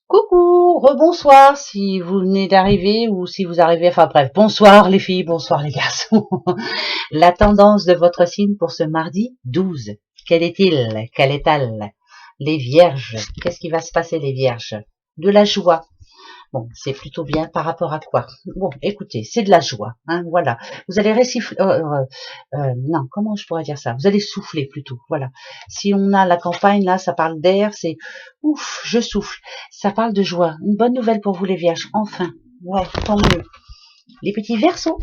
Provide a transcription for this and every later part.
Coucou, rebonsoir si vous venez d'arriver ou si vous arrivez, enfin bref, bonsoir les filles, bonsoir les garçons. La tendance de votre signe pour ce mardi 12, quel est-il? Quelle est-elle? Les vierges, qu'est-ce qui va se passer les vierges? De la joie. Bon, c'est plutôt bien par rapport à quoi? Bon, écoutez, c'est de la joie, hein, voilà. Vous allez résiffler, non, comment je pourrais dire ça? Vous allez souffler plutôt, voilà. Si on a la campagne, là, ça parle d'air, c'est ouf, je souffle. Ça parle de joie. Une bonne nouvelle pour vous les vierges, enfin. Ouais, tant mieux. Les petits versos.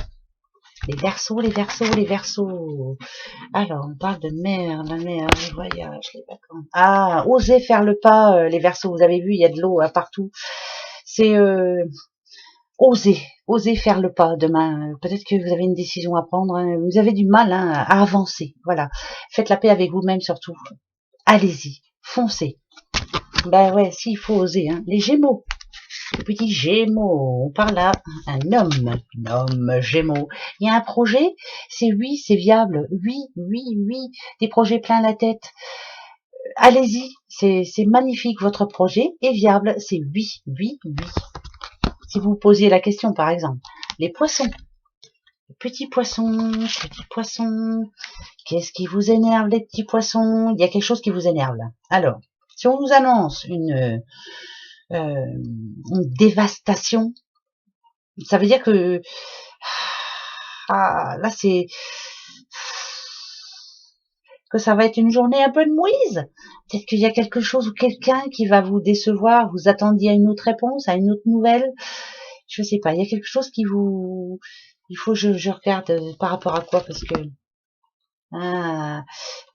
Les versos, les versos, les versos. Alors, on parle de mer, la mer, les voyages, les vacances. Ah, osez faire le pas, les versos. Vous avez vu, il y a de l'eau partout. C'est osez, osez faire le pas demain. Peut-être que vous avez une décision à prendre. Hein. Vous avez du mal à avancer. Voilà. Faites la paix avec vous-même surtout. Allez-y, foncez. Ben ouais, si, il faut oser. Hein. Les Gémeaux, les petits Gémeaux. On parle là un homme Gémeaux. Il y a un projet. C'est oui, c'est viable. Oui, oui, oui. Des projets plein la tête. Allez-y, c'est magnifique. Votre projet est viable. C'est oui, oui, oui. Si vous posiez la question, par exemple, les poissons. Petits poissons, qu'est-ce qui vous énerve les petits poissons? Il y a quelque chose qui vous énerve là. Alors, si on vous annonce une dévastation, ça veut dire que là c'est que ça va être une journée un peu de mouise. Peut-être qu'il y a quelque chose ou quelqu'un qui va vous décevoir. Vous attendiez à une autre réponse, à une autre nouvelle. Je sais pas. Il y a quelque chose qui vous. Il faut que je regarde par rapport à quoi parce que ah,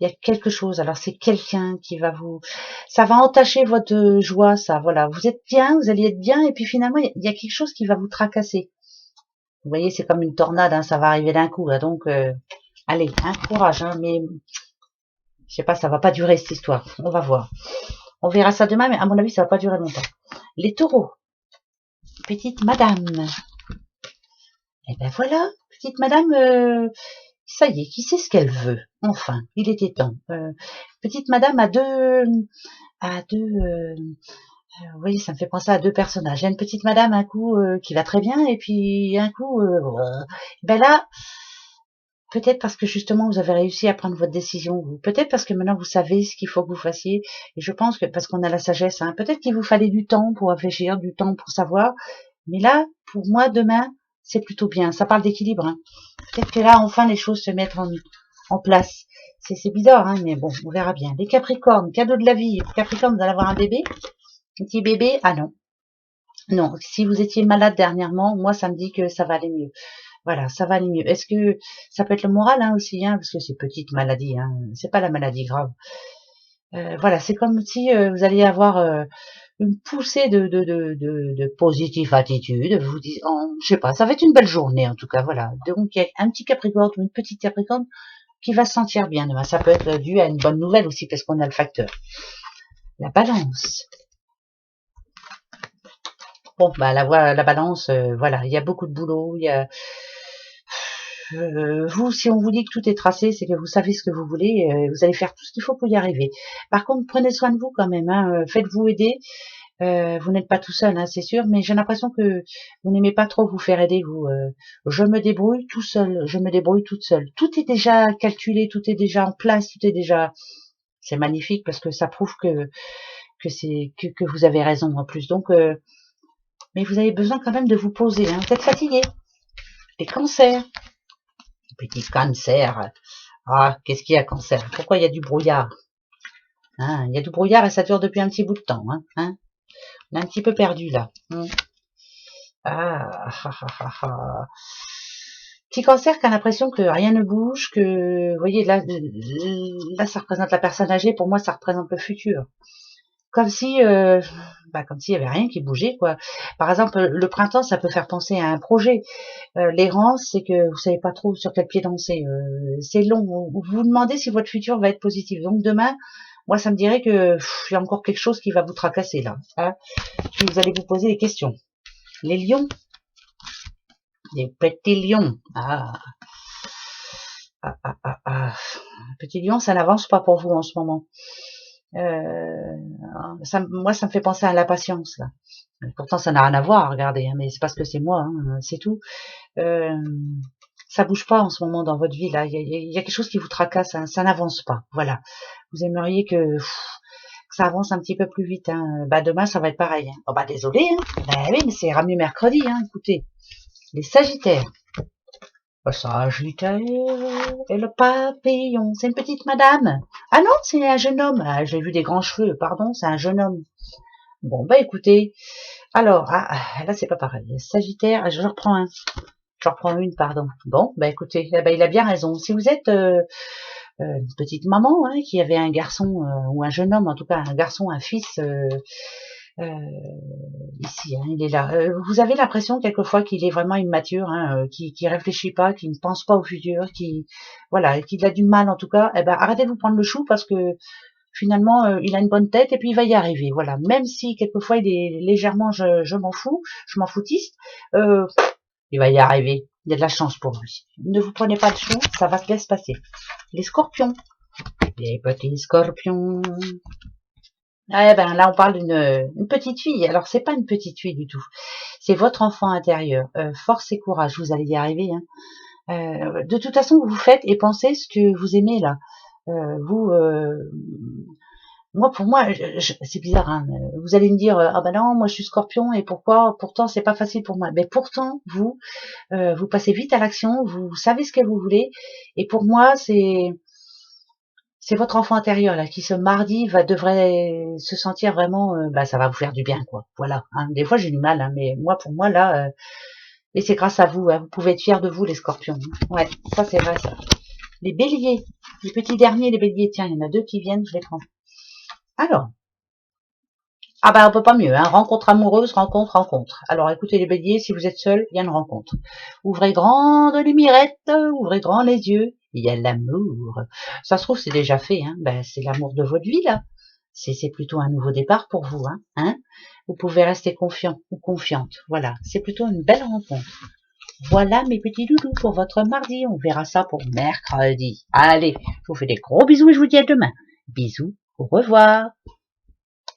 il y a quelque chose. Alors c'est quelqu'un qui va vous, ça va entacher votre joie, ça. Voilà, vous êtes bien, vous allez être bien, et puis finalement il y a quelque chose qui va vous tracasser. Vous voyez, c'est comme une tornade, hein, ça va arriver d'un coup. Là, donc, allez, hein, courage. Hein, mais je sais pas, ça va pas durer cette histoire. On va voir. On verra ça demain, mais à mon avis, ça va pas durer longtemps. Les taureaux, petite madame. Eh ben voilà, petite madame. Ça y est, qui sait ce qu'elle veut. Enfin, il était temps. Petite madame a deux, vous voyez, ça me fait penser à deux personnages. Il y a une petite madame, un coup, qui va très bien, et puis un coup, ben là, peut-être parce que justement vous avez réussi à prendre votre décision, peut-être parce que maintenant vous savez ce qu'il faut que vous fassiez, et je pense que parce qu'on a la sagesse, hein, peut-être qu'il vous fallait du temps pour réfléchir, du temps pour savoir, mais là, pour moi, demain, c'est plutôt bien. Ça parle d'équilibre. Hein. Peut-être que là, enfin, les choses se mettent en place. C'est bizarre, hein, mais bon, on verra bien. Les Capricornes, cadeau de la vie. Capricorne, vous allez avoir un bébé. Un petit bébé. Ah non. Non, si vous étiez malade dernièrement, moi, ça me dit que ça va aller mieux. Voilà, ça va aller mieux. Est-ce que ça peut être le moral hein, aussi, hein, parce que c'est petite maladie, hein, c'est pas la maladie grave. Voilà, c'est comme si vous alliez avoir une poussée de positive attitude. Vous dites, je sais pas, ça va être une belle journée en tout cas. Voilà. Donc il y a un petit Capricorne ou une petite Capricorne qui va se sentir bien demain. Ça peut être dû à une bonne nouvelle aussi parce qu'on a le facteur. La Balance. Bon, bah la Balance, voilà, il y a beaucoup de boulot. Il y a vous, si on vous dit que tout est tracé, c'est que vous savez ce que vous voulez. Vous allez faire tout ce qu'il faut pour y arriver. Par contre, prenez soin de vous quand même. Hein, faites-vous aider. Vous n'êtes pas tout seul, hein, c'est sûr, mais j'ai l'impression que vous n'aimez pas trop vous faire aider, vous. Je me débrouille tout seul, je me débrouille toute seule. Tout est déjà calculé, tout est déjà en place, tout est déjà. C'est magnifique parce que ça prouve que vous avez raison en plus. Donc, mais vous avez besoin quand même de vous poser. Hein. Vous êtes fatigué. Les cancers, petit cancer. Ah, qu'est-ce qu'il y a cancer? Pourquoi il y a du brouillard? Hein, il y a du brouillard et ça dure depuis un petit bout de temps. Hein. On est un petit peu perdu là. Ah, ah, ah, ah, ah. Petit cancer qui a l'impression que rien ne bouge, que, vous voyez, là, ça représente la personne âgée, pour moi, ça représente le futur. Comme si, comme s'il y avait rien qui bougeait, quoi. Par exemple, le printemps, ça peut faire penser à un projet. L'errance, c'est que vous savez pas trop sur quel pied danser. C'est long. Vous vous demandez si votre futur va être positif. Donc demain, moi, ça me dirait que il y a encore quelque chose qui va vous tracasser là. Hein. Vous allez vous poser des questions. Les lions, les petits lions. Ah. Petit lion, ça n'avance pas pour vous en ce moment. Moi, ça me fait penser à la patience, là. Pourtant, ça n'a rien à voir, regardez, hein, mais c'est parce que c'est moi, hein, c'est tout. Euh, ça bouge pas en ce moment dans votre vie, là. Il y a quelque chose qui vous tracasse, hein, ça n'avance pas. Voilà. Vous aimeriez que ça avance un petit peu plus vite. Hein. Bah demain, ça va être pareil. Hein. Oh bah désolé. Hein. Bah oui, mais c'est ramené mercredi. Hein. Écoutez, les Sagittaires. Le Sagittaire et le papillon. C'est une petite madame. Ah non, c'est un jeune homme. Ah, j'ai vu des grands cheveux. Pardon, c'est un jeune homme. Bon bah écoutez. Alors, là c'est pas pareil. Sagittaire, je reprends un. Je reprends une, pardon. Bon, bah écoutez, bah, il a bien raison. Si vous êtes une petite maman hein, qui avait un garçon ou un jeune homme, en tout cas un garçon, un fils ici, hein, il est là. Vous avez l'impression quelquefois qu'il est vraiment immature, hein, qui réfléchit pas, qui ne pense pas au futur, qui voilà, qu'il a du mal en tout cas. Eh ben arrêtez de vous prendre le chou parce que finalement il a une bonne tête et puis il va y arriver. Voilà, même si quelquefois il est légèrement je m'en fous, je m'en foutiste. Il va y arriver. Il y a de la chance pour lui. Ne vous prenez pas le chou, ça va bien se passer. Les scorpions. Les petits scorpions. Eh ben là, on parle d'une petite fille. Alors, c'est pas une petite fille du tout. C'est votre enfant intérieur. Force et courage, vous allez y arriver. Hein. De toute façon, vous faites et pensez ce que vous aimez là. Vous, moi, pour moi, c'est bizarre. Hein. Vous allez me dire, ah ben non, moi je suis Scorpion et pourquoi pourtant c'est pas facile pour moi. Mais pourtant, vous passez vite à l'action, vous savez ce que vous voulez. Et pour moi, c'est votre enfant intérieur là qui ce mardi devrait se sentir vraiment, bah ça va vous faire du bien quoi. Voilà. Hein. Des fois j'ai du mal, hein, mais moi pour moi là, et c'est grâce à vous. Hein, vous pouvez être fiers de vous les Scorpions. Ouais, ça c'est vrai ça. Les Béliers, les petits derniers, les Béliers. Tiens, il y en a deux qui viennent, je les prends. Alors. Ah bah on peut pas mieux, hein. Rencontre amoureuse, rencontre. Alors écoutez les béliers, si vous êtes seul, il y a une rencontre. Ouvrez grande les mirettes, ouvrez grand les yeux, il y a l'amour. Ça se trouve c'est déjà fait, hein. Ben, c'est l'amour de votre vie là. C'est plutôt un nouveau départ pour vous, hein. Vous pouvez rester confiant ou confiante. Voilà, c'est plutôt une belle rencontre. Voilà mes petits doudous pour votre mardi. On verra ça pour mercredi. Allez, je vous fais des gros bisous et je vous dis à demain. Bisous, au revoir.